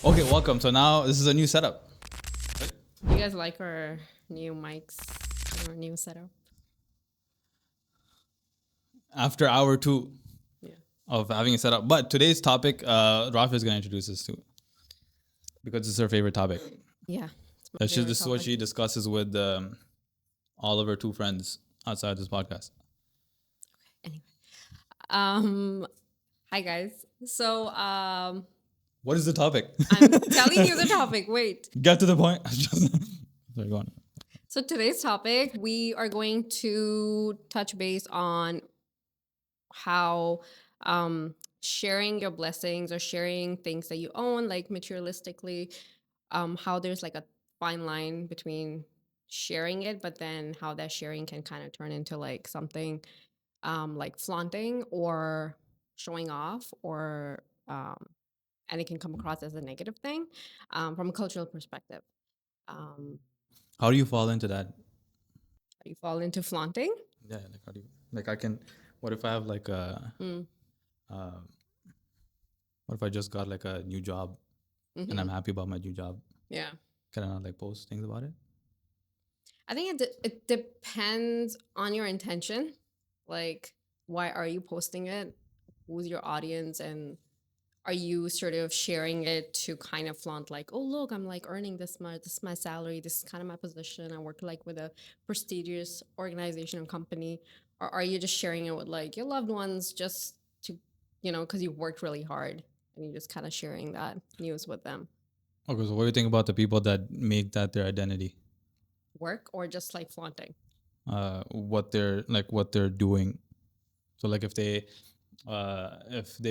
Okay, welcome. So now this is a new setup. You guys like our new mics, our new setup? After hour two Yeah. of having a setup. But today's topic, Rafa is going to introduce us to because it's her favorite topic. Yeah. It's my This favorite is what topic. she discusses with all of her two friends outside this podcast. Anyway. Um hi guys. So What is the topic? I'm telling you the topic. Wait. Get to the point. Sorry, go on. So today's topic, we are going to touch base on how sharing your blessings or sharing things that you own, like materialistically, how there's like a fine line between sharing it, but then how that sharing can kind of turn into like something like flaunting or showing off, or and it can come across as a negative thing from a cultural perspective. Um, How do you fall into that? you fall into flaunting. Yeah, like how do you like I can what if I have like a Mm, uh, what if I just got like a new job and I'm hmm. happy about my new job? Yeah. Can I not like post things about it? I think it depends on your intention. Like, why are you posting it? Who's your audience? And are you sort of sharing it to kind of flaunt, like, oh, look, I'm like earning this much. This is my salary. This is kind of my position. I work like with a prestigious organization and company. Or are you just sharing it with like your loved ones just to, because you worked really hard and you're just kind of sharing that news with them? Okay, so what do you think about the people that make that their identity? Work or just like flaunting? What they're doing. So like if they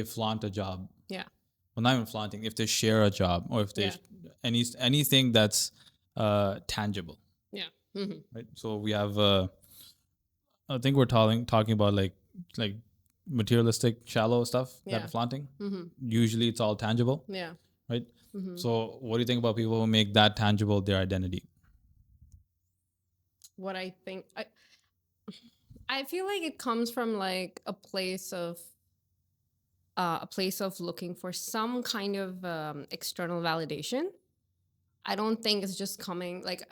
flaunt a job, Yeah. well, not even flaunting, if they share a job or if they Yeah. anything that's tangible, Yeah. Hmm. right? So we have I think we're talking about like materialistic shallow stuff that Yeah. are flaunting. Hmm. Usually it's all tangible, Yeah. right? Hmm. So what do you think about people who make that tangible their identity? What I think, I feel like it comes from like a place of looking for some kind of external validation. I don't think it's just coming like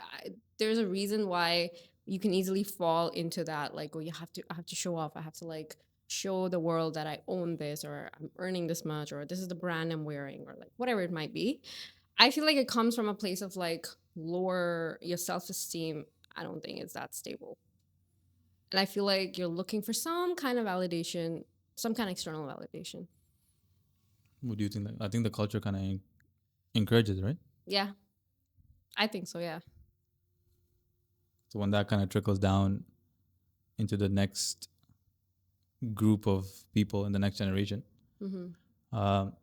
there's a reason why you can easily fall into that, like, oh, I have to show off. I have to like show the world that I own this, or I'm earning this much, or this is the brand I'm wearing, or like whatever it might be. I feel like it comes from a place of like lower your self-esteem. I don't think it's that stable. And I feel like you're looking for some kind of validation, some kind of external validation. What do you think? I think the culture kind of encourages it, right? Yeah, I think so. Yeah. So when that kind of trickles down into the next group of people in the next generation, Mm-hmm. um,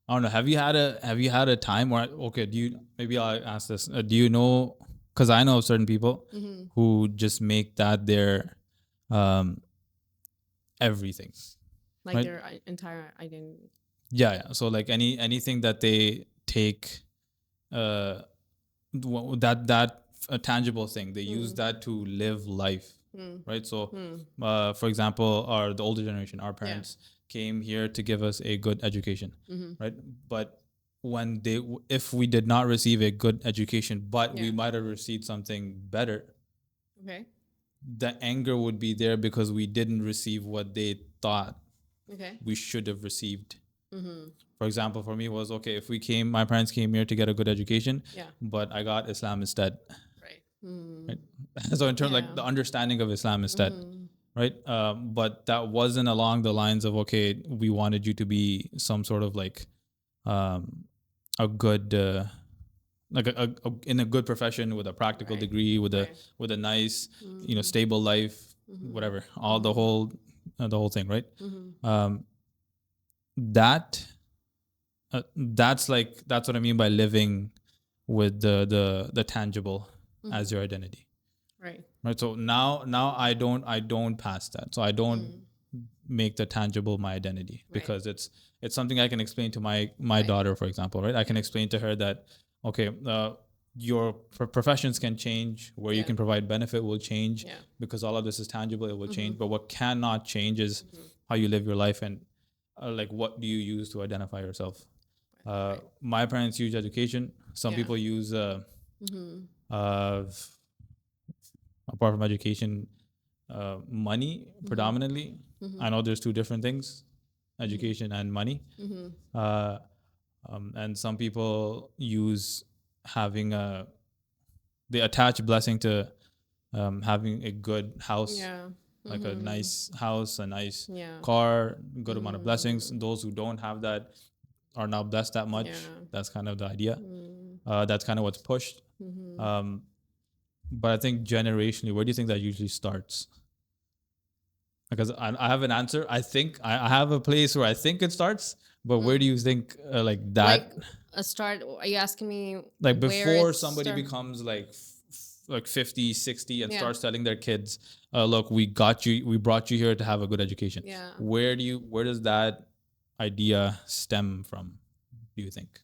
I don't know. Have you had a time where okay? Do you maybe I'll ask this? Do you know? Because I know of certain people Mm-hmm. who just make that their um, everything, Like right? their entire identity. Yeah, yeah. So like anything that they take, that a tangible thing, they use Mm. that to live life, Mm. right? So, Mm. for example, the older generation, our Yeah. parents came here to give us a good education, Mm-hmm. right? But when if we did not receive a good education, but we Yeah. might have received something better, Okay. the anger would be there because we didn't receive what they thought Okay. we should have received. Mm-hmm. For example, for me was okay if my parents came here to get a good education, Yeah. but I got Islam instead, Right. Mm. right? So in terms like Yeah. the understanding of Islam instead, Mm-hmm. right? But that wasn't along the lines of okay, we wanted you to be some sort of like um, a good like in a good profession with a practical Right. degree Right. with a nice Mm-hmm. stable life, Mm-hmm. whatever, all Mm-hmm. the whole thing, right? Mm-hmm. Um, that that's what I mean by living with the tangible Mm-hmm. as your identity, Right. right? So now I don't pass that, so I don't Mm. make the tangible my identity Right. because it's something I can explain to my Right. daughter, for example, right? I can Yeah. explain to her that okay, your professions can change, where you Yeah. can provide benefit will change Yeah. because all of this is tangible, it will Mm-hmm. change, but what cannot change is Mm-hmm. how you live your life and like what do you use to identify yourself. Right. My parents use education. Some Yeah. people use Mm-hmm. apart from education, money predominantly. I know there's two different things, education and money. Mm-hmm. Uh, and some people use having they attach blessing to having a good house, Yeah. like a nice house, a nice Yeah. car, good amount of blessings. Those who don't have that are not blessed that much. Yeah. That's kind of the idea. Mm-hmm. That's kind of what's pushed. But I think generationally, where do you think that usually starts? Because I have an answer. I think I have a place where I think it starts, but where do you think like that? Like a start. Are you asking me Like where before it somebody start? becomes like 50, 60 and Yeah. starts telling their kids, look, we got you, we brought you here to have a good education. Yeah. Where does that idea stem from, do you think?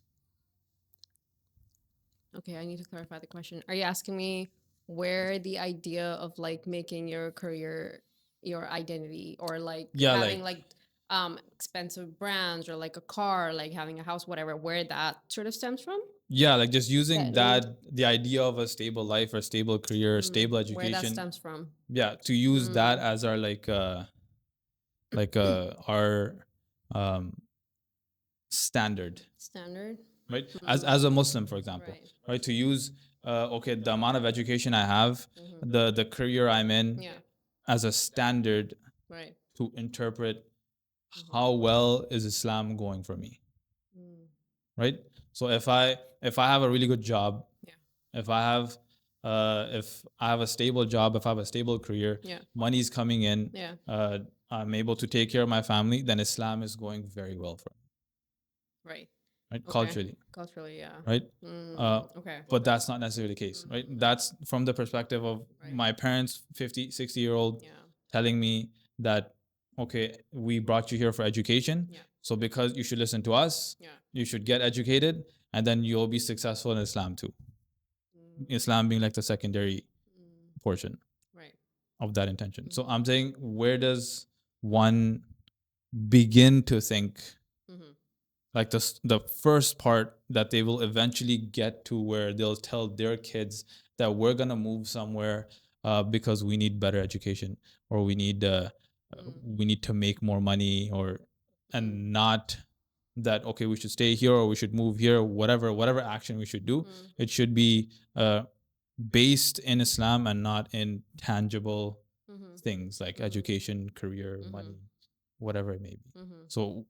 Okay, I need to clarify the question. Are you asking me where the idea of like making your career your identity, or like Yeah, having like expensive brands, or like a car, like having a house, whatever, where that sort of stems from? yeah, like just using That the idea of a stable life or stable career, stable where that education. stems from. Yeah, to use that as our our um standard, Standard. right? As a Muslim, for example, Right. right? To use okay, the amount of education I have, the career I'm in, Yeah. as a standard Right. to interpret how well is Islam going for me, right? So if I have a really good job, Yeah. if I have a stable job, if I have a stable career, Yeah. money's coming in, Yeah. I'm able to take care of my family, then Islam is going very well for me, Right. right? Okay. Culturally, Culturally, yeah. right? Okay. But that's not necessarily the case, right? That's from the perspective of Right. my parents, 50, 60-year-old, Yeah. telling me that, okay, we brought you here for education. Yeah. So because you should listen to us, Yeah. you should get educated, and then you'll be successful in Islam too. Islam being like the secondary portion Right. of that intention. So I'm saying, where does one begin to think like the first part that they will eventually get to where they'll tell their kids that we're gonna move somewhere because we need better education, or we need to make more money, or and not that, okay, we should stay here or we should move here, whatever action we should do, it should be based in Islam and not in tangible things like education, career, money, whatever it may be. So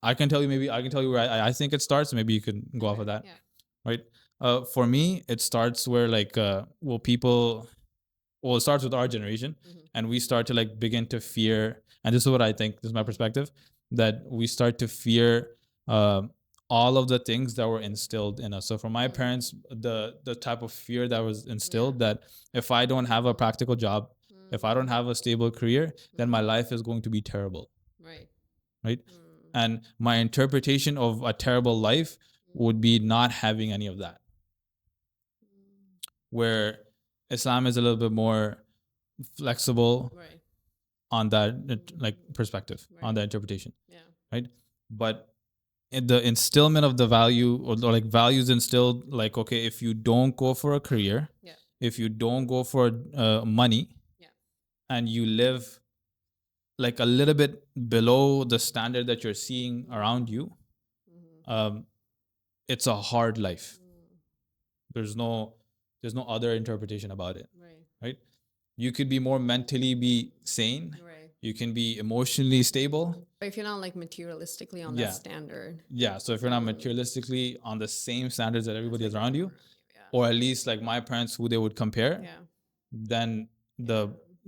I can tell you where I think it starts. Maybe you can go off of that, Yeah. right? For me, it starts where like it starts with our generation, and we start to like begin to fear. And this is what I think. This is my perspective, that we start to fear all of the things that were instilled in us. So for my parents, the type of fear that was instilled, that if I don't have a practical job, if I don't have a stable career, then my life is going to be terrible, Right. right? And my interpretation of a terrible life would be not having any of that. Where Islam is a little bit more flexible Right. on that like perspective, on Right. that interpretation, Yeah. right? But in the instillment of the value, or like values instilled, like, okay, if you don't go for a career, Yeah. if you don't go for money, Yeah. and you live like a little bit below the standard that you're seeing around you, it's a hard life. There's no other interpretation about it, Right. right? You could be more mentally be sane, Right. you can be emotionally stable. But if you're not like materialistically on Yeah. that standard. Yeah, so if you're not materialistically on the same standards that everybody is around you, Yeah. or at least like my parents who they would compare, Yeah. then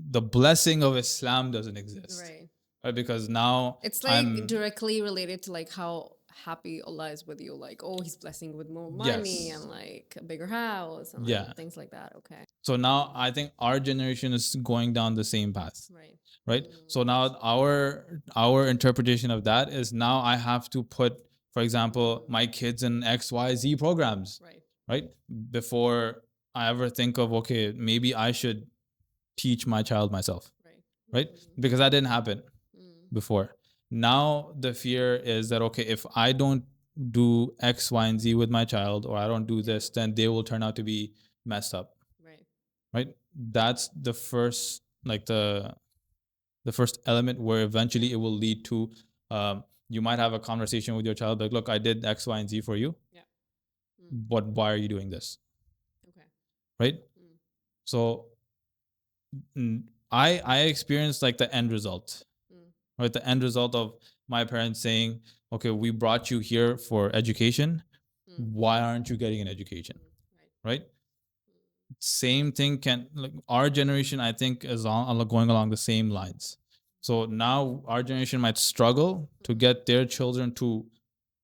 the blessing of Islam doesn't exist, Right. because now It's like directly related to like how happy Allah is with you. Like, oh, he's blessing with more money, Yes. and like a bigger house, and Yeah. like things like that. Okay. So now I think our generation is going down the same path, Right. right? So now our interpretation of that is, now I have to put, for example, my kids in XYZ programs, Right. right? Before I ever think of, okay, maybe I should teach my child myself, Right. right? Because that didn't happen before. Now the fear is that, okay, if I don't do X, Y, and Z with my child, or I don't do this, then they will turn out to be messed up. Right. Right? That's the first, like the first element where eventually it will lead to you might have a conversation with your child like, look, I did X, Y, and Z for you. Yeah. But why are you doing this? Okay. Right? So I experienced like the end result. Right? The end result of my parents saying, okay, we brought you here for education. Why aren't you getting an education? Right? Same thing can, like, our generation, I think, is going along the same lines. So now our generation might struggle to get their children to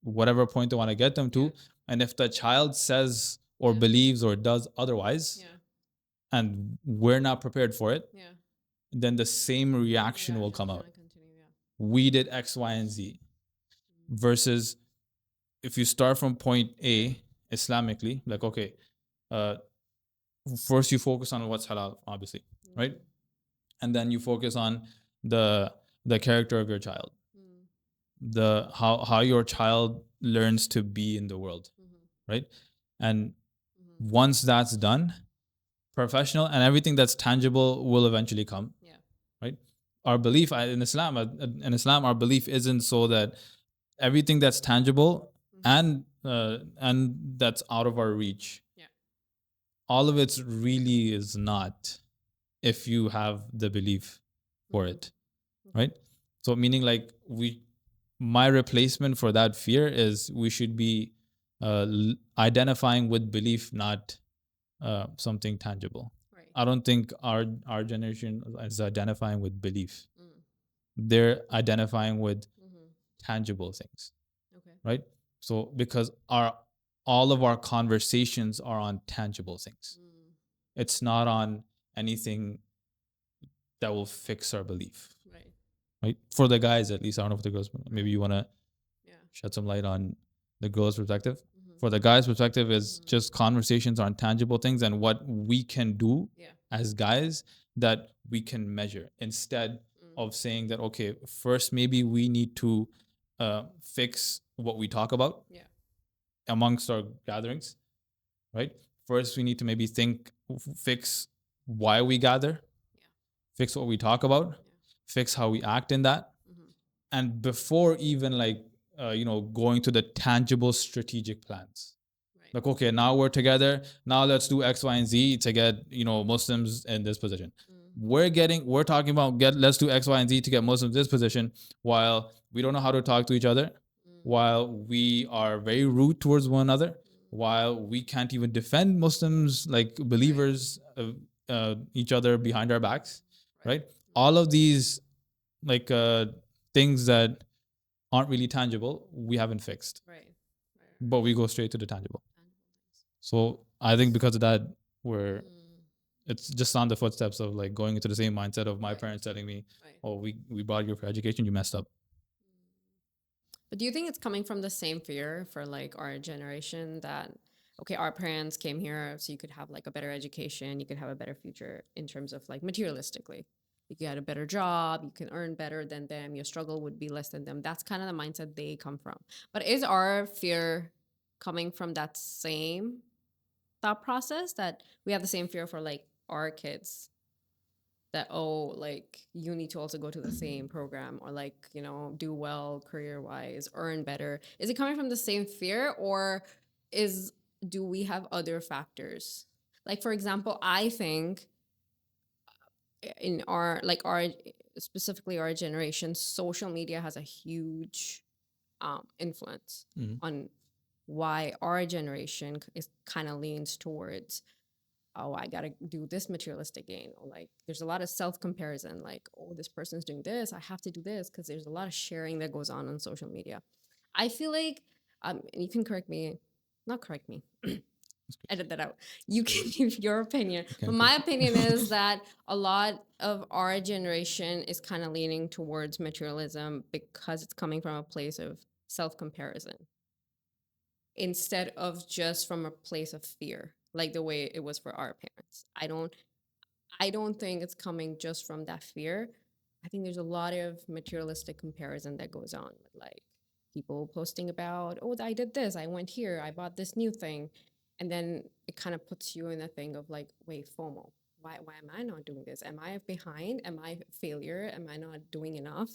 whatever point they want to get them to. And if the child says or believes or does otherwise, and we're not prepared for it, then the same reaction will come out. We did X, Y, and Z. Versus if you start from point A Islamically, like, okay, first you focus on what's halal, obviously, right? And then you focus on the character of your child, the how your child learns to be in the world, right? And once that's done, professional and everything that's tangible will eventually come, right? Our belief in Islam, our belief isn't so that everything that's tangible and that's out of our reach, all of it really is not, if you have the belief for it, right? So meaning, like, my replacement for that fear is we should be identifying with belief, not something tangible. Right. I don't think our generation is identifying with belief. They're identifying with tangible things. Okay. Right? So because all of our conversations are on tangible things. It's not on anything that will fix our belief. Right. Right? For the guys, at least. I don't know if the girls, maybe you want to shed some light on the girls' perspective. For the guys' perspective is just conversations on tangible things and what we can do as guys that we can measure, instead of saying that, okay, first maybe we need to fix what we talk about amongst our gatherings, right? First we need to maybe fix why we gather, fix what we talk about, fix how we act in that. And before even like going to the tangible strategic plans, like, okay, now we're together, now let's do X, Y, and Z to get Muslims in this position. We're talking about let's do X, Y, and Z to get Muslims in this position, while we don't know how to talk to each other, while we are very rude towards one another, while we can't even defend Muslims, like believers, each other behind our backs, right? All of these, like, things that aren't really tangible, we haven't fixed, but we go straight to the tangible. So I think because of that, it's just on the footsteps of like going into the same mindset of my parents telling me, oh, we brought you for education, you messed up. But do you think it's coming from the same fear for like our generation that, okay, our parents came here so you could have like a better education, you could have a better future in terms of like materialistically. You could get a better job, you can earn better than them, your struggle would be less than them. That's kind of the mindset they come from. But is our fear coming from that same thought process, that we have the same fear for like our kids, that, oh, like you need to also go to the same program, or like, do well career wise, earn better? Is it coming from the same fear, or do we have other factors? Like, for example, I think in our specifically our generation, social media has a huge influence on why our generation is kind of leans towards, oh, I gotta do this materialistic gain, or like there's a lot of self-comparison, like, oh, this person's doing this, I have to do this, because there's a lot of sharing that goes on social media. I feel like and you can not correct me, edit that out. You can give your opinion. But my opinion is that a lot of our generation is kind of leaning towards materialism because it's coming from a place of self-comparison instead of just from a place of fear, like the way it was for our parents. I don't think it's coming just from that fear. I think there's a lot of materialistic comparison that goes on with, like, people posting about, oh, I did this, I went here, I bought this new thing. And then it kind of puts you in a thing of like, wait, FOMO. Why am I not doing this? Am I behind? Am I a failure? Am I not doing enough?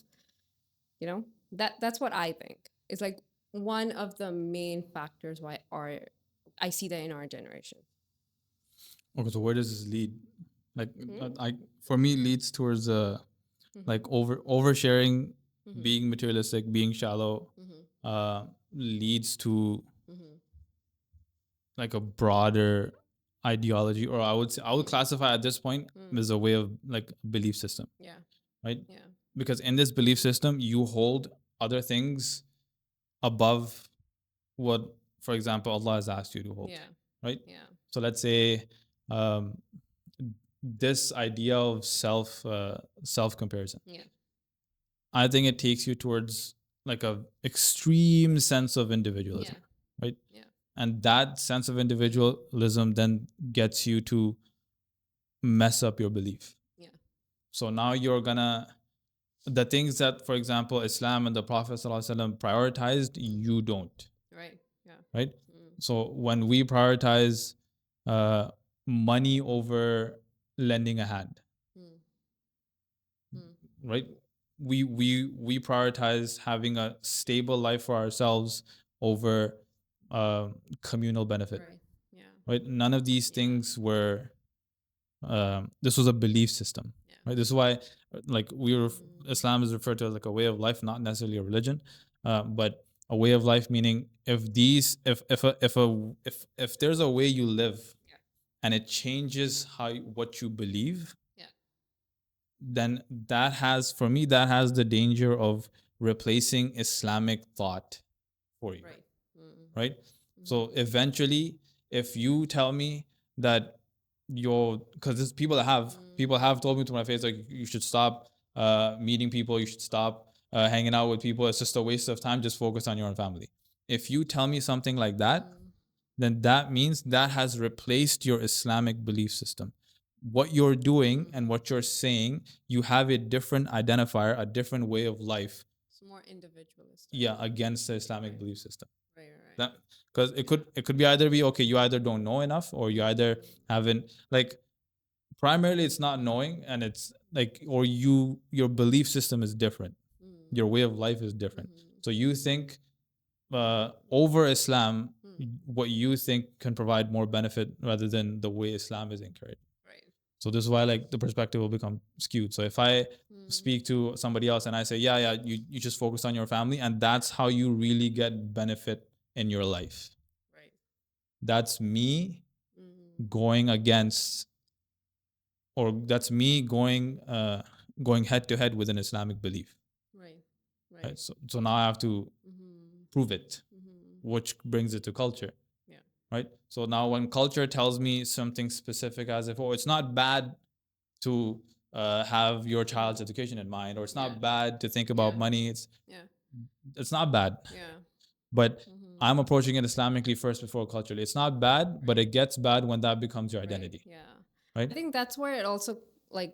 You know, that's what I think. It's like one of the main factors why I see that in our generation. Okay, so where does this lead? Like, Hmm? I for me leads towards like oversharing, being materialistic, being shallow, leads to like a broader ideology, or I would classify at this point as a way of like belief system, Yeah. right? Yeah. Because in this belief system, you hold other things above what, for example, Allah has asked you to hold, Yeah. right? Yeah. So let's say um, this idea of self comparison. Yeah. I think it takes you towards like a extreme sense of individualism, right? Yeah. And that sense of individualism then gets you to mess up your belief. Yeah. So now you're gonna, the things that, for example, Islam and the Prophet ﷺ prioritized, you don't, Right. Yeah. right? So when we prioritize uh, money over lending a hand, right? We prioritize having a stable life for ourselves over communal benefit, Right. Yeah. right? None of these things were. This was a belief system, right? This is why, like Islam is referred to as like a way of life, not necessarily a religion, but a way of life. Meaning, if there's a way you live, and it changes what you believe, then that has, for me, that has the danger of replacing Islamic thought for you, right? So eventually, if you tell me that because people have told me to my face, like, you should stop meeting people, you should stop hanging out with people, it's just a waste of time, just focus on your own family. If you tell me something like that, then that means that has replaced your Islamic belief system. What you're doing and what you're saying, you have a different identifier, a different way of life. It's more individualistic. Yeah, against the Islamic belief system. Right. That, because it could be either be, okay, you either don't know enough, or you either haven't, like, primarily it's not knowing, and it's like, or your belief system is different, your way of life is different. So you think over Islam, what you think can provide more benefit rather than the way Islam is encouraged. Right. So this is why, like, the perspective will become skewed. So if I speak to somebody else and I say, yeah, you just focus on your family, and that's how you really get benefit in your life. Right. That's me going against, or that's me going head to head with an Islamic belief. Right. Right? So now I have to prove it, which brings it to culture. Yeah. Right? So now when culture tells me something specific, as if, oh, it's not bad to have your child's education in mind, or it's not bad to think about money, it's not bad. Yeah. But I'm approaching it Islamically first before culturally. It's not bad, but it gets bad when that becomes your identity. Yeah. Right? I think that's where it also, like,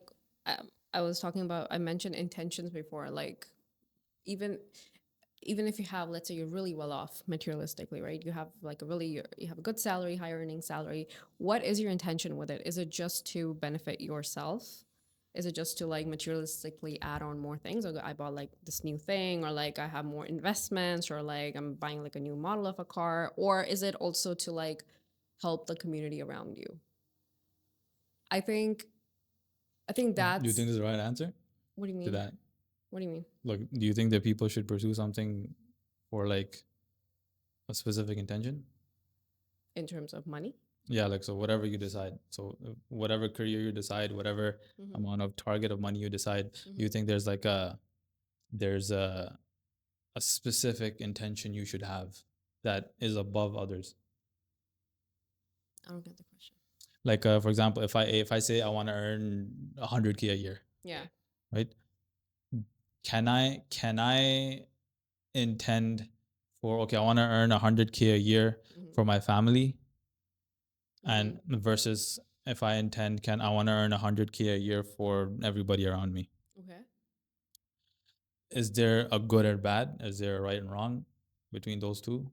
I was talking about, I mentioned intentions before, like, even if you have, let's say you're really well off materialistically, right? You have like you have a good salary, high earning salary. What is your intention with it? Is it just to benefit yourself? Is it just to like materialistically add on more things? Or I bought like this new thing, or like I have more investments, or like I'm buying like a new model of a car? Or is it also to like help the community around you? I think that's. Do you think this is the right answer? What do you mean? To that? What do you mean? Like, do you think that people should pursue something for like a specific intention? In terms of money? Yeah, like, so whatever you decide, so whatever career you decide, whatever amount of target of money you decide, you think there's like there's a specific intention you should have that is above others? I don't get the question. Like, for example, if I say I want to earn 100K a year, Yeah. right? Can I intend for, okay, I want to earn 100K a year for my family, and versus if I intend, I want to earn 100K a year for everybody around me? Okay. Is there a good or bad? Is there a right and wrong? between those two?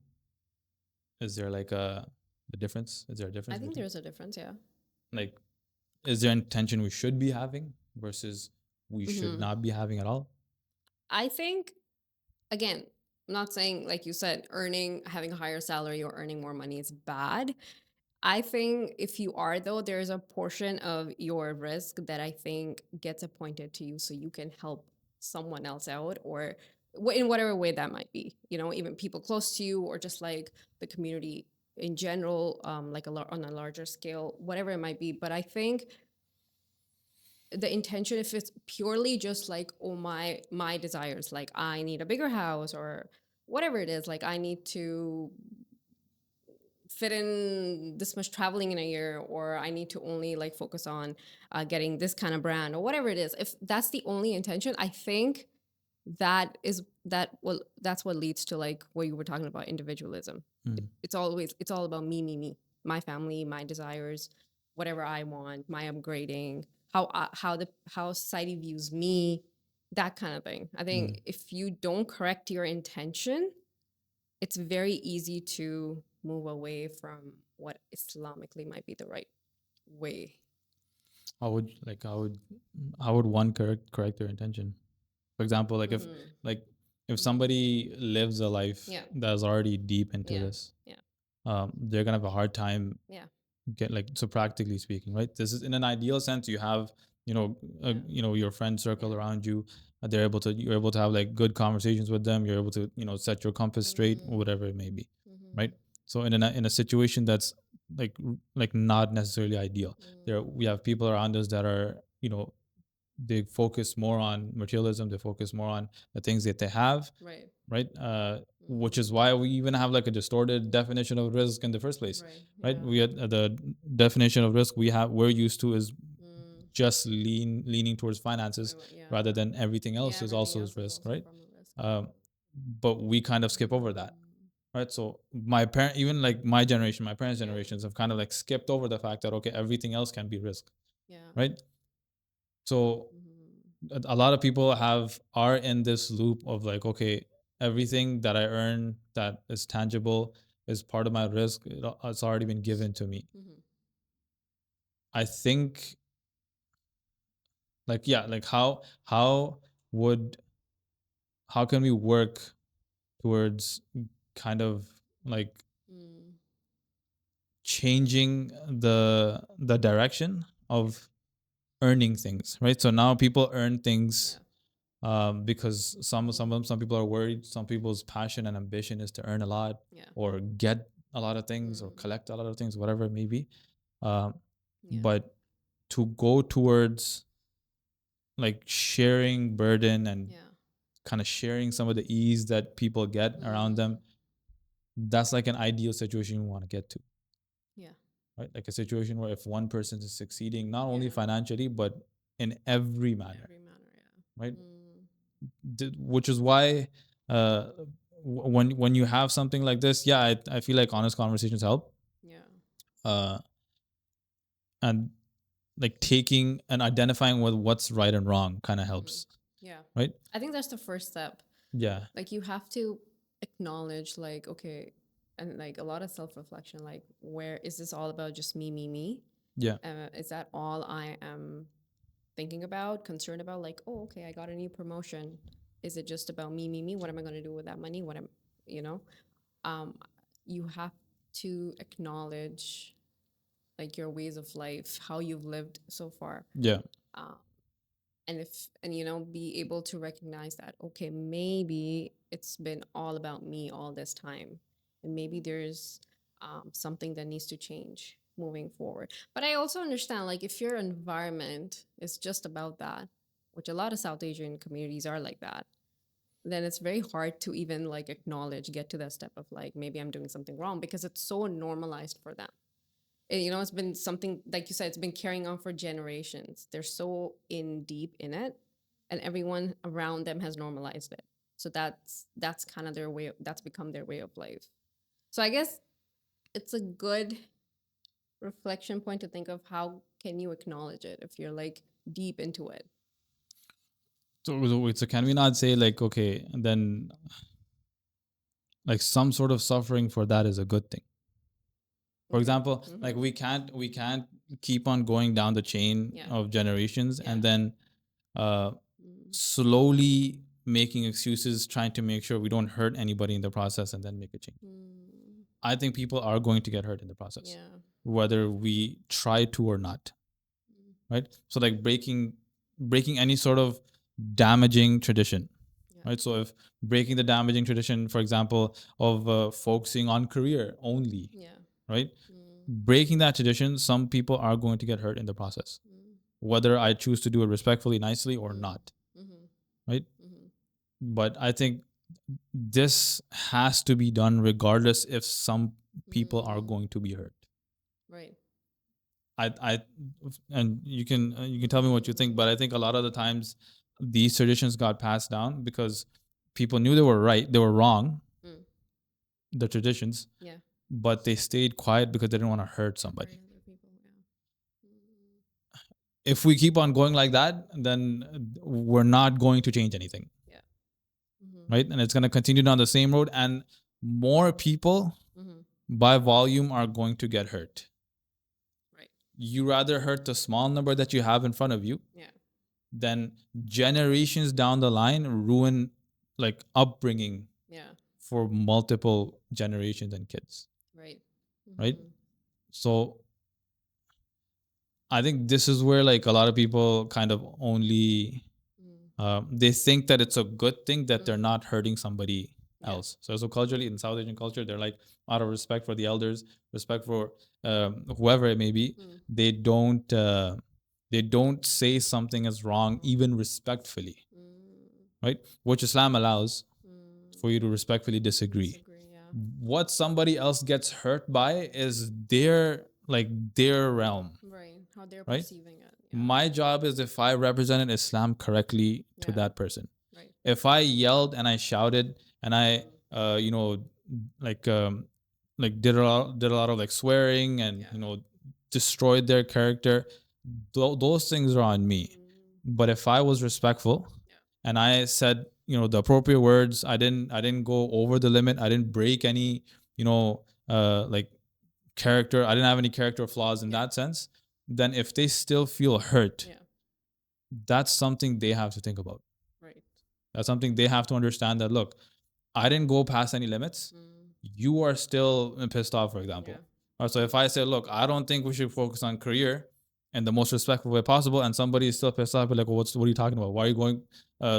Is there like a difference? Is there a I difference think between, there's a difference, yeah. like, is there intention we should be having versus we should Hmm. not be having at all? I think, again, I'm not saying, like you said, having a higher salary or earning more money is bad. I think if you are, though, there's a portion of your risk that I think gets appointed to you so you can help someone else out, or in whatever way that might be, even people close to you, or just like the community in general, like on a larger scale, whatever it might be. But I think the intention, if it's purely just like, oh, my desires, like I need a bigger house or whatever it is, like I need to fit in this much traveling in a year, or I need to only like focus on getting this kind of brand or whatever it is, if that's the only intention, I think that's what leads to like what you were talking about, individualism. Mm. It's all about me, my family, my desires, whatever I want, my upgrading, how society views me, that kind of thing. I Mm. think if you don't correct your intention, it's very easy to move away from what Islamically might be the right way. How would one correct their intention? For example, like if Mm-hmm. like if Mm-hmm. somebody lives a life Yeah. that's already deep into Yeah. this, Yeah. they're gonna have a hard time Yeah. get, like, so practically speaking, right? This is in an ideal sense. You have, Yeah. your friend circle Yeah. around you. You're able to have like good conversations with them. You're able to, set your compass straight, Mm-hmm. whatever it may be, Mm-hmm. right? So in a situation that's like not necessarily ideal, we Mm. have people around us that are, they focus more on materialism. They focus more on the things that they have, Right. right? Which is Mm. why we even have like a distorted definition of risk in the first place, Right. right? Yeah. We had the definition of risk we're used to is Mm. just leaning towards finances, Yeah. rather than everything Yeah. else is Everything also else is risk, also a right? form of risk. Yeah. Um, but we kind of skip over that, Mm. right? So my parent, even like my generation, my parents' Yeah. generations have kind of like skipped over the fact that, okay, everything else can be risk, Yeah. right? So Mm. a lot of people are in this loop of like, okay, everything that I earn that is tangible is part of my risk. It's already been given to me. Mm-hmm. I think, like, yeah, like would how can we work towards kind of like Mm. changing the direction of earning things, right? So now people earn things, Yeah. because some people are worried. Some people's passion and ambition is to earn a lot, Yeah. or get a lot of things, or Mm. collect a lot of things, whatever it may be. Um, Yeah. but to go towards like sharing burden and Yeah. kind of sharing some of the ease that people get around them, Mm. that's like an ideal situation we want to get to, Yeah. right? Like a situation where if one person is succeeding, not only Yeah. financially, but in every manner, Every manner. Yeah. right? Mm. Which is why, uh, when you have something like this, yeah, I feel like honest conversations help, Yeah. uh, and like taking and identifying with what's right and wrong kind of Mm-hmm. helps, Yeah. right? I think that's the first step. Yeah, Like you have to acknowledge, like, okay, and like a lot of self-reflection, like, where is this all about just me? yeah, Is that all I am thinking about, concerned about? Like, oh, okay, I got a new promotion. Is it just about me? What am I going to do with that money? You know, um, you have to acknowledge like your ways of life, how you've lived so far. yeah, Um, and be able to recognize that, okay, maybe it's been all about me all this time, and maybe there's something that needs to change moving forward. But I also understand, like, if your environment is just about that, which a lot of South Asian communities are like that, then it's very hard to even like acknowledge, get to that step of like, maybe I'm doing something wrong, because it's so normalized for them. It's been something, like you said, it's been carrying on for generations. They're so in deep in it, and everyone around them has normalized it. So that's kind of their way. That's become their way of life. So I guess it's a good reflection point to think of, how can you acknowledge it if you're like deep into it. so can we not say like, okay, then like some sort of suffering for that is a good thing. For Okay. example, like we can't keep on going down the chain Yeah. of generations Yeah. and then slowly making excuses, trying to make sure we don't hurt anybody in the process and then make a change. I think people are going to get hurt in the process, Yeah. whether we try to or not. Right? So like breaking any sort of damaging tradition. Yeah. Right? So if breaking the damaging tradition, for example, of focusing on career only, Yeah. right? Breaking that tradition, some people are going to get hurt in the process, whether I choose to do it respectfully, nicely, or not. Right? But I think this has to be done regardless if some people are going to be hurt. Right. I and you can tell me what you think, but I think a lot of the times these traditions got passed down because people knew they were right, they were wrong, the traditions, Yeah. but they stayed quiet because they didn't want to hurt somebody. Right, other people. Yeah. If we keep on going like that, then we're not going to change anything. Yeah. Right? And it's going to continue down the same road, and more people by volume are going to get hurt. Right. You rather hurt the small number that you have in front of you, Yeah. than generations down the line ruin like upbringing Yeah. for multiple generations and kids. Right. Right? So I think this is where like a lot of people kind of only they think that it's a good thing that they're not hurting somebody else. So culturally in South Asian culture, they're like, out of respect for the elders, respect for whoever it may be, they don't say something is wrong even respectfully, right? Which Islam allows for you to respectfully disagree. Yeah. What somebody else gets hurt by is their realm. Right. How they're Right? perceiving it. Yeah. My job is if I represented Islam correctly to Yeah. that person. Right. If I yelled and I shouted and I like did a lot of like swearing and destroyed their character, those things are on me. But if I was respectful and I said the appropriate words, I didn't go over the limit, I didn't break any like character, I didn't have any character flaws in that sense, then if they still feel hurt, that's something they have to think about. Right. That's something they have to understand, that look, I didn't go past any limits. You are still pissed off, for example. So if I say, look, I don't think we should focus on career in the most respectful way possible, and somebody is still pissed off, but like, well, what are you talking about? Why are you going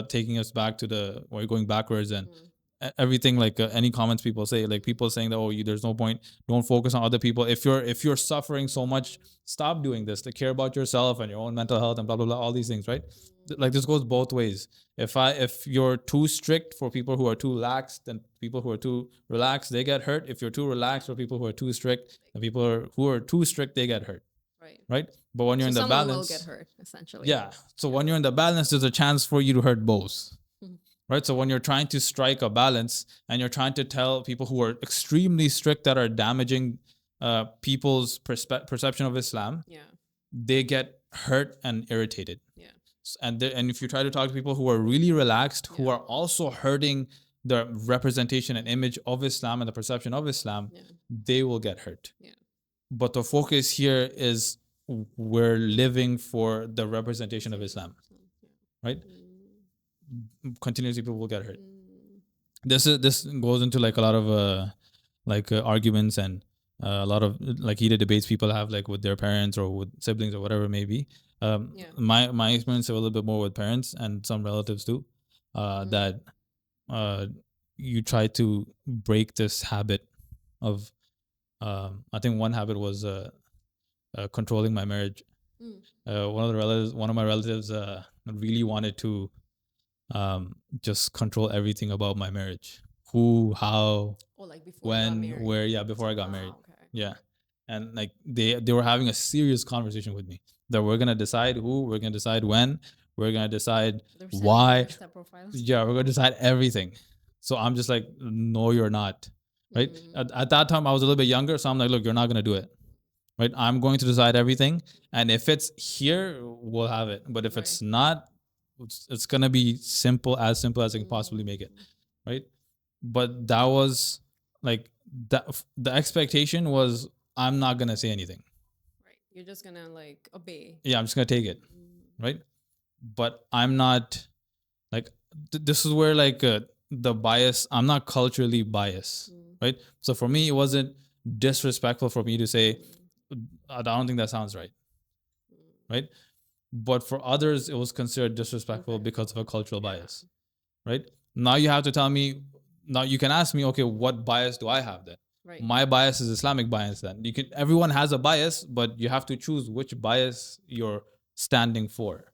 taking us back to why are you going backwards? And everything, like any comments people say, like people saying that, there's no point, don't focus on other people. If you're suffering so much, stop doing this, to care about yourself and your own mental health and blah blah blah, all these things, right? Like this goes both ways. If you're too strict for people who are too lax, then people who are too relaxed, they get hurt. If you're too relaxed for people who are too strict, and people who are too strict, they get hurt. Right? But when you're in the someone balance, will get hurt, essentially. yeah. So when you're in the balance, there's a chance for you to hurt both. Right? So when you're trying to strike a balance and you're trying to tell people who are extremely strict, that are damaging people's perception of Islam, they get hurt and irritated. And if you try to talk to people who are really relaxed, who are also hurting the representation and image of Islam and the perception of Islam, they will get hurt. But the focus here is we're living for the representation of Islam, right? Continuously people will get hurt. This goes into like a lot of arguments and a lot of like heated debates people have, like with their parents or with siblings or whatever it may be. My experience is a little bit more with parents and some relatives too, that you try to break this habit of I think one habit was controlling my marriage. One of my relatives really wanted to just control everything about my marriage. Who, how, like before when, where, before I got married. Okay. And like they were having a serious conversation with me that we're gonna decide who, we're gonna decide when, we're gonna decide why. Yeah, we're gonna decide everything. So I'm just like, no, you're not. Right? At that time I was a little bit younger, so I'm like, look, you're not gonna do it. Right? I'm going to decide everything, and if it's here, we'll have it. But if it's not, it's gonna be simple as I can possibly make it. Right? but that was like the expectation was I'm not gonna say anything. Right. You're just gonna like obey. Yeah, I'm just gonna take it, Mm. right? But I'm not like this is where like the bias. I'm not culturally biased, Mm. right? So for me, it wasn't disrespectful for me to say I don't think that sounds right, right? But for others, it was considered disrespectful because of a cultural bias, right? Now you have to tell me. Now you can ask me, okay, what bias do I have then? Right. My bias is Islamic bias. Then you can. Everyone has a bias, but you have to choose which bias you're standing for,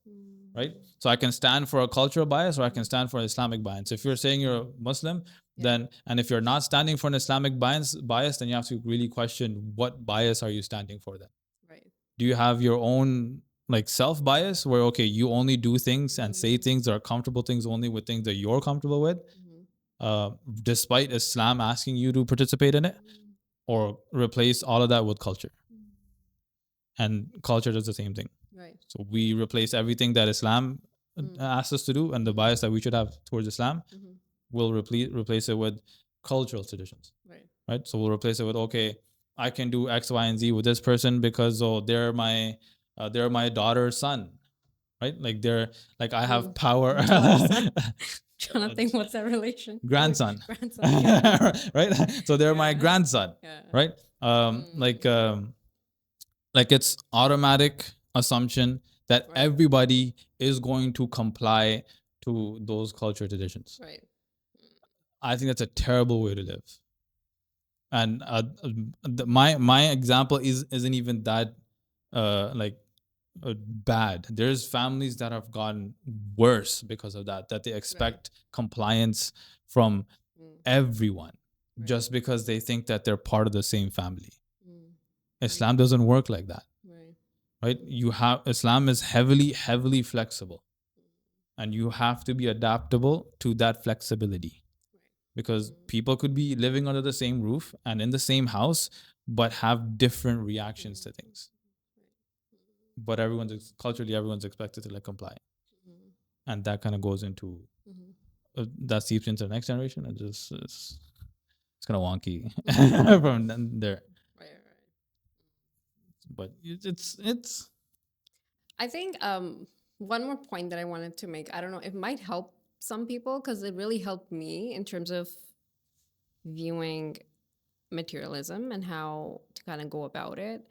right? So I can stand for a cultural bias, or I can stand for an Islamic bias. If you're saying you're a Muslim, then and if you're not standing for an Islamic bias, then you have to really question what bias are you standing for then. Right. Do you have your own like self bias where okay you only do things and say things that are comfortable things only with things that you're comfortable with, despite Islam asking you to participate in it, or replace all of that with culture? And culture does the same thing. Right. So we replace everything that Islam asks us to do, and the bias that we should have towards Islam, we'll replace it with cultural traditions. Right. Right. So we'll replace it with okay, I can do X, Y, and Z with this person because they're my daughter's son, right? Like they're like I have power. Trying to think what's that relation? Grandson. Grandson. Yeah. Right. So they're my grandson. Yeah. Right. Like it's automatic assumption that everybody is going to comply to those culture traditions. Right. I think that's a terrible way to live. And my example isn't even that like bad. There's families that have gotten worse because of that they expect compliance from everyone just because they think that they're part of the same family. Islam doesn't work like that. Right? Islam is heavily flexible, and you have to be adaptable to that flexibility, because people could be living under the same roof and in the same house but have different reactions to things. But everyone's expected to like comply, and that kind of goes into that seeps into the next generation, and just it's kind of wonky from there. Right. But it's I think one more point that I wanted to make, I don't know, it might help some people because it really helped me in terms of viewing materialism and how to kind of go about it.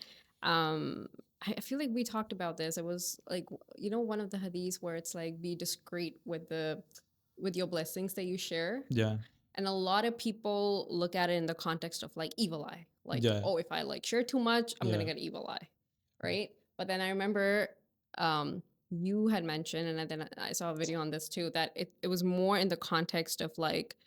I feel like we talked about this. It was like, one of the hadiths where it's like be discreet with your blessings that you share. yeah. And a lot of people look at it in the context of like evil eye. Like, Yeah. oh, if I like share too much, I'm gonna Yeah. get evil eye. Right. But then I remember you had mentioned, and then I saw a video on this too, that it was more in the context of like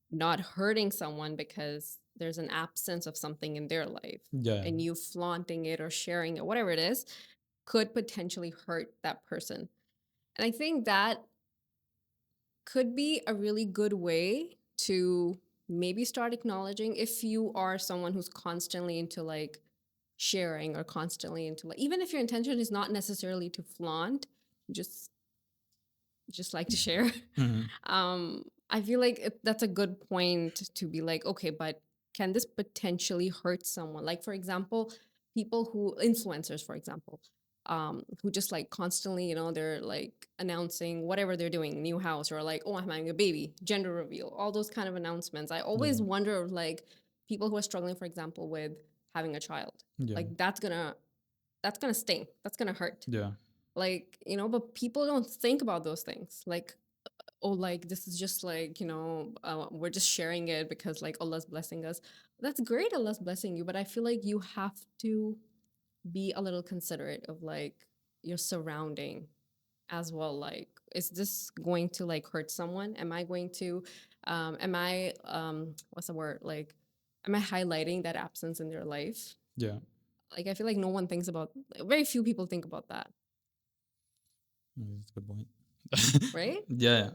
not hurting someone because there's an absence of something in their life. Yeah. And you flaunting it or sharing it, whatever it is, could potentially hurt that person. And I think that could be a really good way to maybe start acknowledging if you are someone who's constantly into like sharing or constantly into like, even if your intention is not necessarily to flaunt, just like to share. I feel like that's a good point to be like, okay, but can this potentially hurt someone? Like, for example, influencers, for example, who just like constantly, they're like announcing whatever they're doing, new house, or like, oh, I'm having a baby, gender reveal, all those kind of announcements. I always wonder, like, people who are struggling, for example, with having a child, like that's gonna sting, that's gonna hurt. Yeah. Like, but people don't think about those things. Like, oh, like this is just like, we're just sharing it because like Allah's blessing us. That's great, Allah's blessing you, but I feel like you have to be a little considerate of like your surrounding as well. Like, is this going to like hurt someone? Am I going to what's the word, like, am I highlighting that absence in their life? Yeah. Like, I feel like no one thinks about, very few people think about that. That's a good point. Right? Yeah.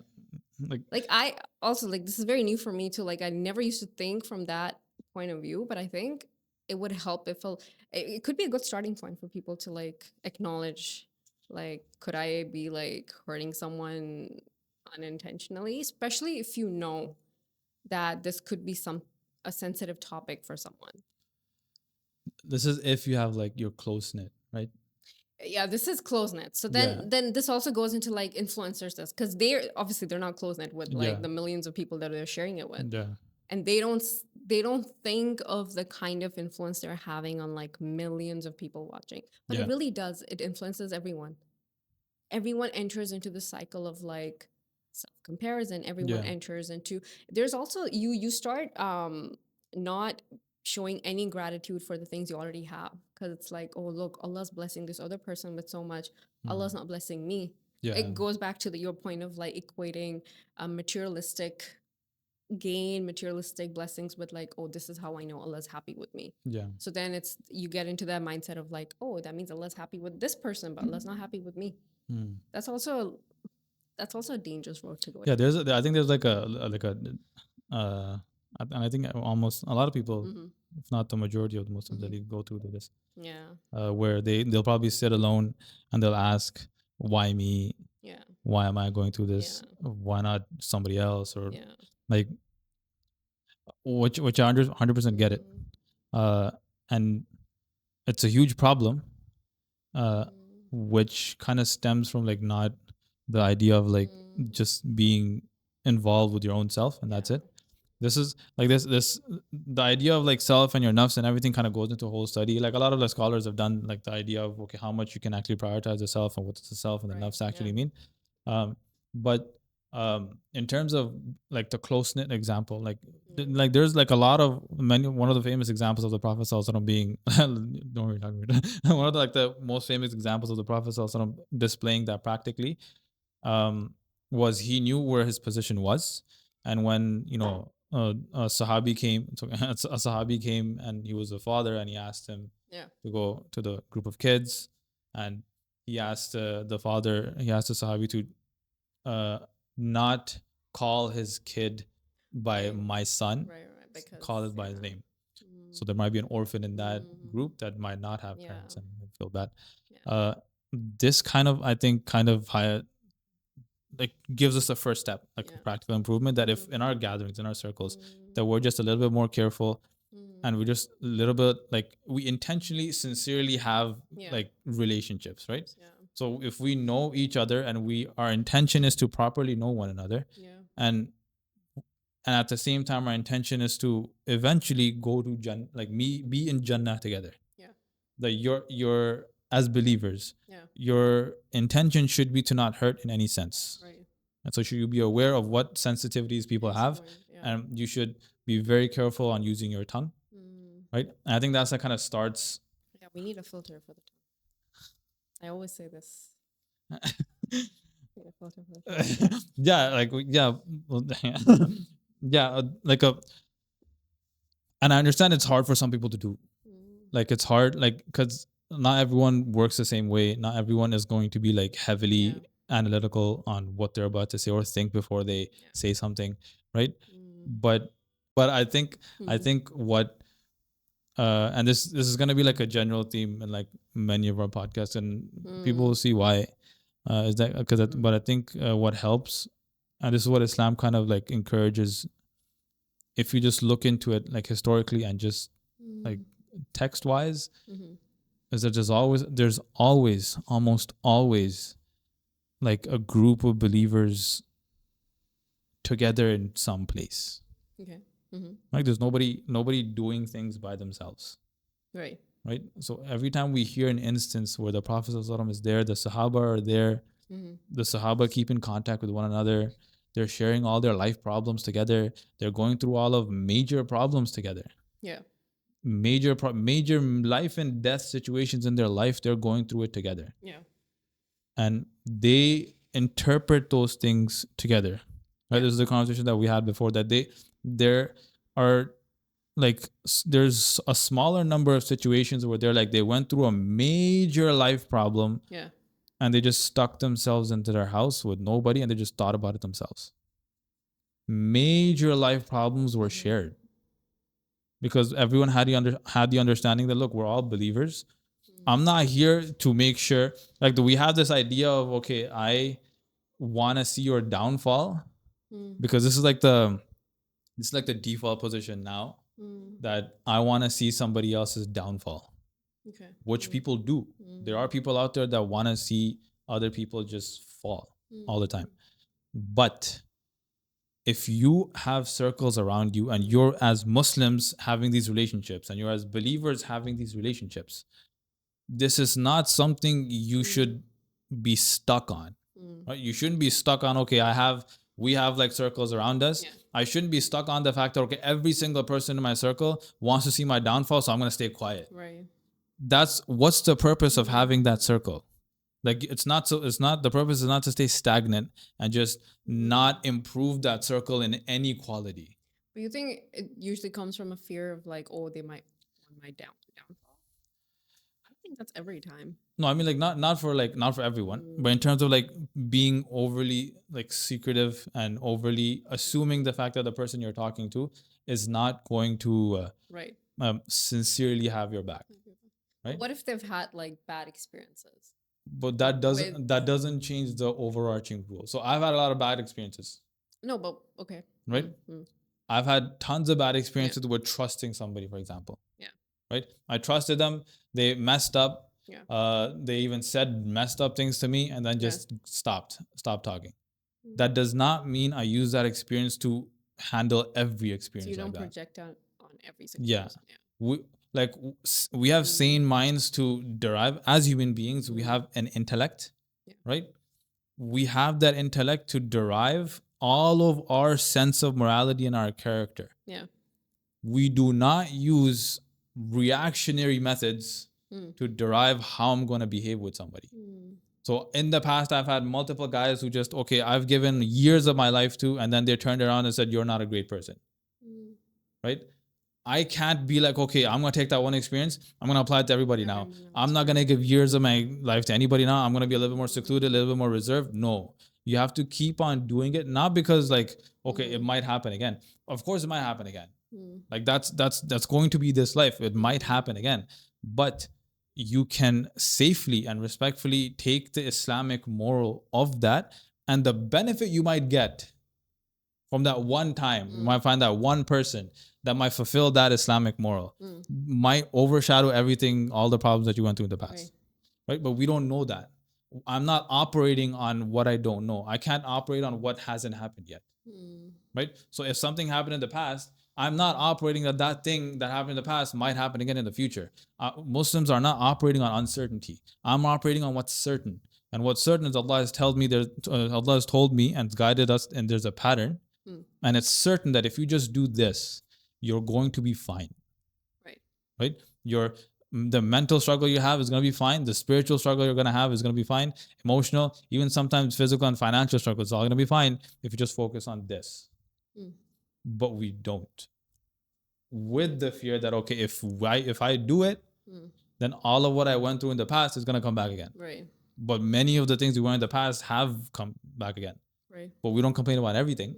Like I also, like, this is very new for me too. Like, I never used to think from that point of view, but I think it would help if it could be a good starting point for people to like acknowledge, like, could I be like hurting someone unintentionally, especially if you know that this could be a sensitive topic for someone. This is if you have like your close knit, right? Yeah, this is close knit. So Yeah. then this also goes into like influencers, because they're not close knit with like Yeah. the millions of people that they're sharing it with, Yeah. and they don't think of the kind of influence they're having on like millions of people watching. But Yeah. it really does. It influences everyone. Everyone enters into the cycle of like self-comparison. Everyone Yeah. enters into, there's also you start not showing any gratitude for the things you already have, because it's like, oh look, Allah's blessing this other person with so much, Allah's not blessing me. Yeah. It goes back to your point of like equating materialistic gain, materialistic blessings with like, oh, this is how I know Allah's happy with me. Yeah. So then you get into that mindset of like, oh, that means Allah's happy with this person, but Allah's not happy with me. That's also a dangerous road to go. Yeah, I think there's like and I think almost a lot of people, if not the majority of the Muslims, that go through this. Yeah. Where they'll probably sit alone and they'll ask, why me? Yeah. Why am I going through this? Why not somebody else? Or like, which I 100% get it. And it's a huge problem, which kind of stems from like not the idea of like just being involved with your own self and that's it. This is like this the idea of like self and your nafs and everything kind of goes into a whole study. Like a lot of the scholars have done like the idea of, okay, how much you can actually prioritize the self and what does the self and the nafs actually mean. But in terms of like the close knit example, like there's like a lot of one of the famous examples of the Prophet ﷺ being don't worry, one of the, like the most famous examples of the Prophet ﷺ displaying that practically was he knew where his position was, and when a Sahabi came, a Sahabi came and he was a father and he asked him to go to the group of kids, and he asked the Sahabi to not call his kid by my son, call it by his name. So there might be an orphan in that group that might not have parents and feel bad. This kind of, I think, like gives us the first step, like a practical improvement, that if in our gatherings, in our circles, that we're just a little bit more careful and we're just a little bit like we intentionally, sincerely have like relationships, right? So if we know each other and our intention is to properly know one another, and at the same time our intention is to eventually go to Jannah, like be in Jannah together. Like your as believers, your intention should be to not hurt in any sense. And so should you be aware of what sensitivities people have, and you should be very careful on using your tongue, right? And I think that's that kind of starts. Yeah, we need a filter for the tongue. I always say this. Yeah, like yeah, like and I understand it's hard for some people to do. Like it's hard, like because not everyone works the same way. Not everyone is going to be like heavily analytical on what they're about to say or think before they say something, right? But I think what and this is going to be like a general theme in like many of our podcasts, and people will see why is that because but I think what helps, and this is what Islam kind of like encourages, if you just look into it like historically and just like text wise, is that there's always almost always like a group of believers together in some place. Like there's nobody doing things by themselves. Right. So every time we hear an instance where the Prophet ﷺ is there, the Sahaba are there, the Sahaba keep in contact with one another, they're sharing all their life problems together, they're going through all of major problems together. Major life and death situations in their life, they're going through it together. And they interpret those things together. Right? This is the conversation that we had before, that there are like there's a smaller number of situations where they're like they went through a major life problem, and they just stuck themselves into their house with nobody and they just thought about it themselves. Major life problems were shared because everyone had the understanding that, look, we're all believers. I'm not here to make sure, like, we have this idea of, okay, I want to see your downfall, because this is like It's like the default position now Mm. that I want to see somebody else's downfall, Okay. which people do. There are people out there that want to see other people just fall all the time. But if you have circles around you and you're as Muslims having these relationships and you're as believers having these relationships, this is not something you should be stuck on. Right? You shouldn't be stuck on, okay, we have like circles around us. Yeah. I shouldn't be stuck on the fact that, okay, every single person in my circle wants to see my downfall, so I'm going to stay quiet. Right. What's the purpose of having that circle? Like it's not the purpose is not to stay stagnant and just not improve that circle in any quality. But you think it usually comes from a fear of like, oh, they might want my downfall? I think that's every time. No, I mean like not for everyone, but in terms of like being overly like secretive and overly assuming the fact that the person you're talking to is not going to Right. sincerely have your back. Right? What if they've had like bad experiences? But that doesn't change the overarching rule. So I've had a lot of bad experiences. No, but okay. Right? I've had tons of bad experiences with trusting somebody, for example. Yeah. Right? I trusted them. They messed up. Yeah. They even said messed up things to me and then just stopped talking. That does not mean I use that experience to handle every experience. So you don't like project on every single person. Yeah. We have sane minds to derive as human beings. We have an intellect, right? We have that intellect to derive all of our sense of morality and our character. Yeah. We do not use reactionary methods to derive how I'm going to behave with somebody. So in the past, I've had multiple guys who just, okay, I've given years of my life to, and then they turned around and said, you're not a great person. Right? I can't be like, okay, I'm going to take that one experience. I'm going to apply it to everybody now. I'm not going to give years of my life to anybody now. I'm going to be a little bit more secluded, a little bit more reserved. No, you have to keep on doing it. Not because like, okay, it might happen again. Of course it might happen again. Like that's going to be this life. It might happen again, but you can safely and respectfully take the Islamic moral of that, and the benefit you might get from that one time, you might find that one person that might fulfill that Islamic moral, might overshadow everything, all the problems that you went through in the past. Right? But we don't know that. I'm not operating on what I don't know. I can't operate on what hasn't happened yet. Right? So if something happened in the past, I'm not operating that thing that happened in the past might happen again in the future. Muslims are not operating on uncertainty. I'm operating on what's certain. And what's certain is Allah has told me and guided us, and there's a pattern. And it's certain that if you just do this, you're going to be fine. Right? The mental struggle you have is going to be fine. The spiritual struggle you're going to have is going to be fine. Emotional, even sometimes physical and financial struggles, all going to be fine if you just focus on this. But we don't. With the fear that, okay, if I do it, then all of what I went through in the past is going to come back again. Right. But many of the things we went in the past have come back again. Right. But we don't complain about everything.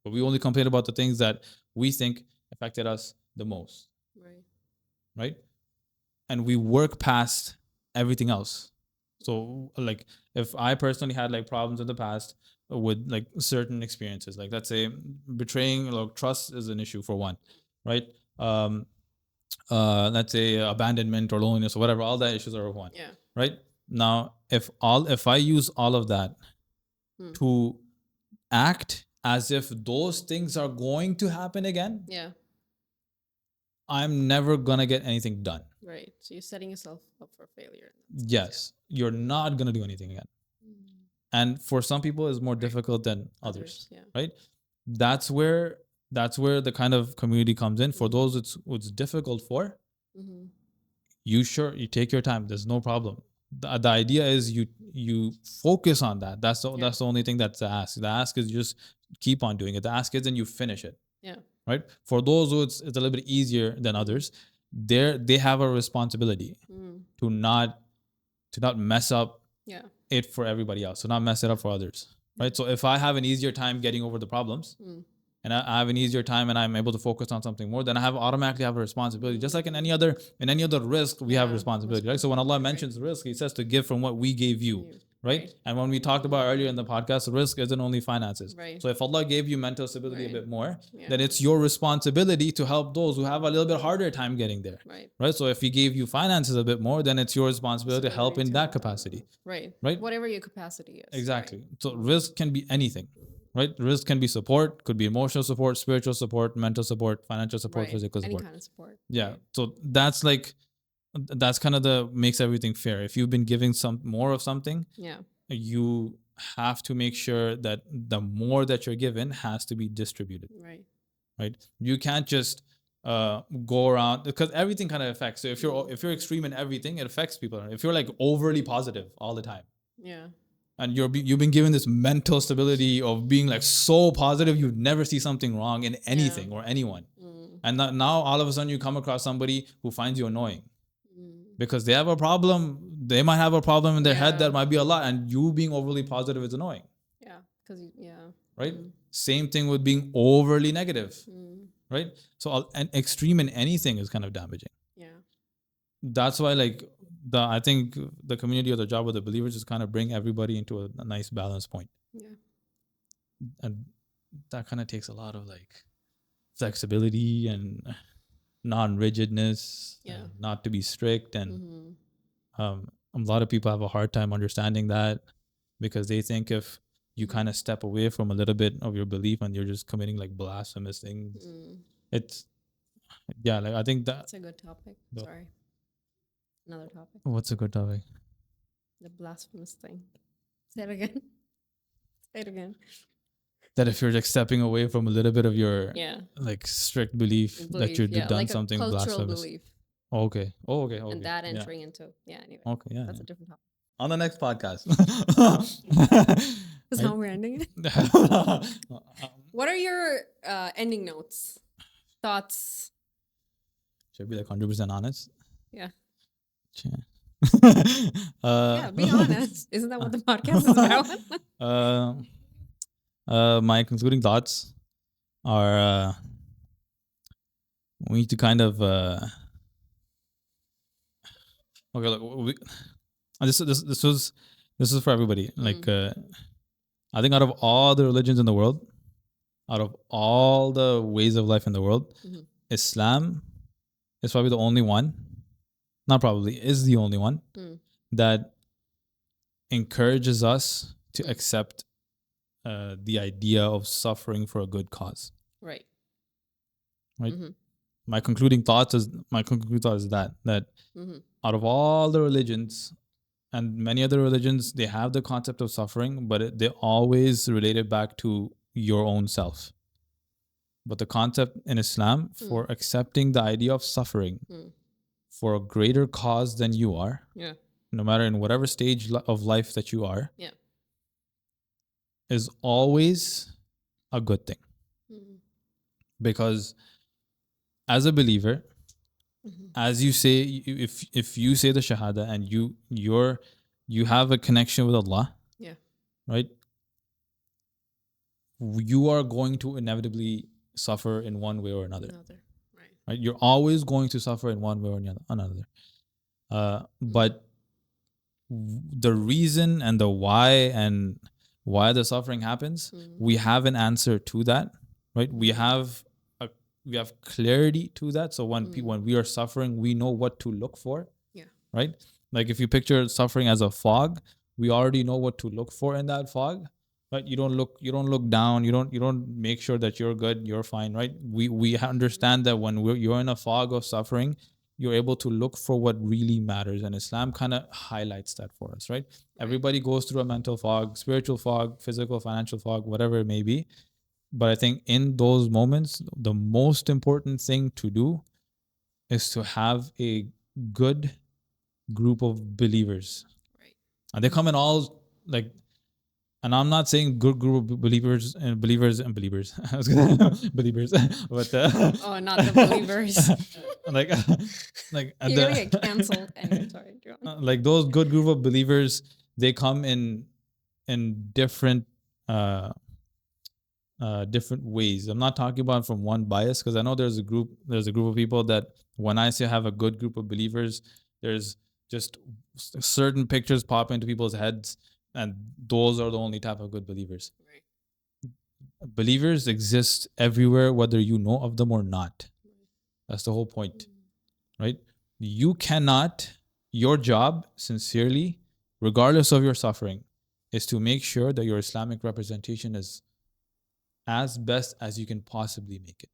But we only complain about the things that we think affected us the most. Right? And we work past everything else. So like if I personally had like problems in the past with like certain experiences, like let's say betraying, like trust is an issue for one, right? Let's say abandonment or loneliness or whatever, all that issues are one. Yeah. Right? Now, if I use all of that to act as if those things are going to happen again, yeah, I'm never gonna get anything done. Right. So you're setting yourself up for failure. Yes, you're not gonna do anything again. And for some people, it's more difficult than others. Yeah. Right? That's where the kind of community comes in. For those it's difficult for, you take your time. There's no problem. The idea is you focus on that. That's the only thing that's the ask. The ask is just keep on doing it. The ask is then you finish it. Yeah. Right? For those who it's a little bit easier than others, they have a responsibility to not mess up it for everybody else, so not mess it up for others. Right? So if I have an easier time getting over the problems, and I have an easier time and I'm able to focus on something more, then I automatically have a responsibility. Just like in any other risk, we have responsibility. Right? So when Allah mentions risk, He says to give from what we gave you. right? And when we talked about earlier in the podcast, risk isn't only finances. Right. So if Allah gave you mental stability a Right. bit more, Yeah. then it's your responsibility to help those who have a little bit harder time getting there. Right. Right. So if He gave you finances a bit more, then it's your responsibility to help in that capacity. Right. Right. Whatever your capacity is. Exactly. Right. So risk can be anything. Right. Risk can be support, could be emotional support, spiritual support, mental support, financial support, Right. physical Any support. kind of support. Yeah. Right. So that's kind of the makes everything fair. If you've been giving some more of something, Yeah. you have to make sure that the more that you're given has to be distributed. Right. Right. You can't just go around, because everything kind of affects. So if you're extreme in everything, it affects people. If you're like overly positive all the time, Yeah. and you've been given this mental stability of being like so positive, you never see something wrong in anything or anyone. And now all of a sudden you come across somebody who finds you annoying because they have a problem. They might have a problem in their head that might be a lot, and you being overly positive is annoying. Yeah. Because Right. Same thing with being overly negative. Right. So an extreme in anything is kind of damaging. Yeah. That's why I think the community or the job of the believers is kind of bring everybody into a nice balance point. Yeah. And that kind of takes a lot of flexibility and non-rigidness, and not to be strict. And a lot of people have a hard time understanding that, because they think if you kind of step away from a little bit of your belief and you're just committing blasphemous things, it's I think that's a good topic. Sorry. Another topic. What's a good topic? The blasphemous thing. Say it again. Say it again. That if you're stepping away from a little bit of your strict belief that you've done something blasphemous. Belief. Okay. Okay. And that entering into anyway. Okay. Yeah. That's a different topic. On the next podcast. That's how we're ending it. What are your ending notes? Thoughts? Should I be 100% honest? Yeah. Yeah, be honest. Isn't that what the podcast is about? My concluding thoughts are we need to kind of okay, look, this is for everybody. I think out of all the religions in the world, out of all the ways of life in the world, Islam is probably the only one, not probably, is the only one that encourages us to accept the idea of suffering for a good cause. Right. My concluding thought is that out of all the religions, and many other religions, they have the concept of suffering, but they always relate it back to your own self. But the concept in Islam for accepting the idea of suffering for a greater cause than you are, no matter in whatever stage of life that you are, is always a good thing. Because as a believer, as you say, if you say the Shahada and you have a connection with Allah, right? You are going to inevitably suffer in one way or another. Right? You're always going to suffer in one way or another. But the reason and the why and why the suffering happens, we have an answer to that, right? We have clarity to that. So when we are suffering, we know what to look for. Right? Like if you picture suffering as a fog, we already know what to look for in that fog. Right? You don't look down. You don't make sure that you're good, you're fine. Right? We understand that when you're in a fog of suffering, you're able to look for what really matters, and Islam kind of highlights that for us. Right? Everybody goes through a mental fog, spiritual fog, physical, financial fog, whatever it may be. But I think in those moments, the most important thing to do is to have a good group of believers. And they come in all and I'm not saying good group of believers. I was gonna believers, but oh, not the believers. You're gonna get canceled. Anyway, sorry. Like those good group of believers, they come in different different ways. I'm not talking about from one bias, because I know there's a group of people that when I say have a good group of believers, there's just certain pictures pop into people's heads And those are the only type of good believers. Right. Believers exist everywhere, whether you know of them or not. That's the whole point, right? You cannot, your job, sincerely, regardless of your suffering, is to make sure that your Islamic representation is as best as you can possibly make it.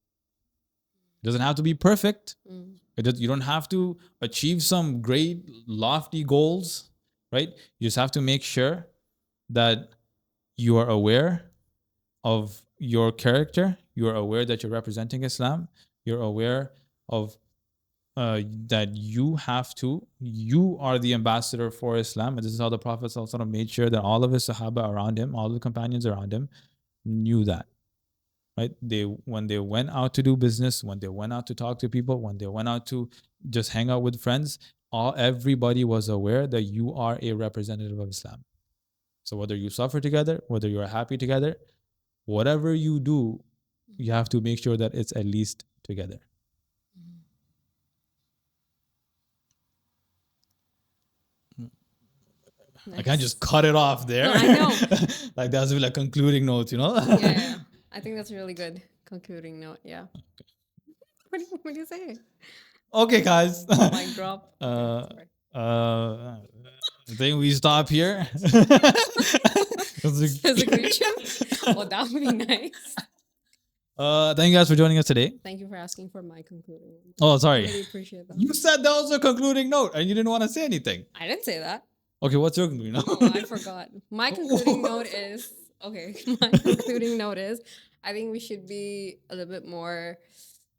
It doesn't have to be perfect. You don't have to achieve some great, lofty goals, right? You just have to make sure that you are aware of your character. You are aware that you're representing Islam. You're aware of that you are the ambassador for Islam. And this is how the Prophet ﷺ made sure that all of his Sahaba around him, all the companions around him, knew that. Right? When they went out to do business, when they went out to talk to people, when they went out to just hang out with friends, everybody was aware that you are a representative of Islam. So whether you suffer together, whether you are happy together, whatever you do, you have to make sure that it's at least together. Nice. I can't just cut it off there. No, I know. Like that's like concluding notes, Yeah. I think that's a really good concluding note. Yeah. What do you say? Okay, guys. Mic drop. I think we stop here. Physical. Oh, that would be nice. Thank you guys for joining us today. Thank you for asking for my concluding. Oh, sorry. I really appreciate that. You said that was a concluding note and you didn't want to say anything. I didn't say that. Okay, what's your concluding note? Oh, I forgot. My concluding note is, I think we should be a little bit more,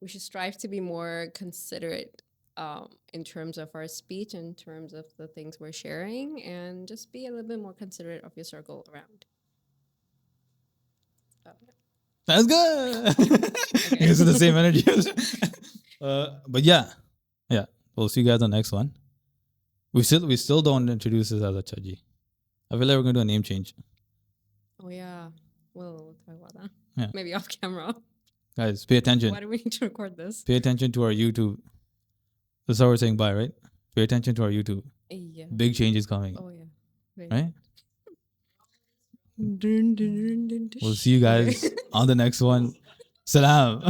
we should strive to be more considerate in terms of our speech, in terms of the things we're sharing, and just be a little bit more considerate of your circle around. That's good. Because of the same energy. But yeah, we'll see you guys on the next one. We still don't introduce this as a chaji. I feel like we're gonna do a name change. Oh yeah, we'll talk about that. Yeah. Maybe off camera. Guys, pay attention. Why do we need to record this? Pay attention to our YouTube. That's how we're saying bye, right? Pay attention to our YouTube. Yeah. Big change is coming. Oh yeah. Right? We'll see you guys on the next one. Salam.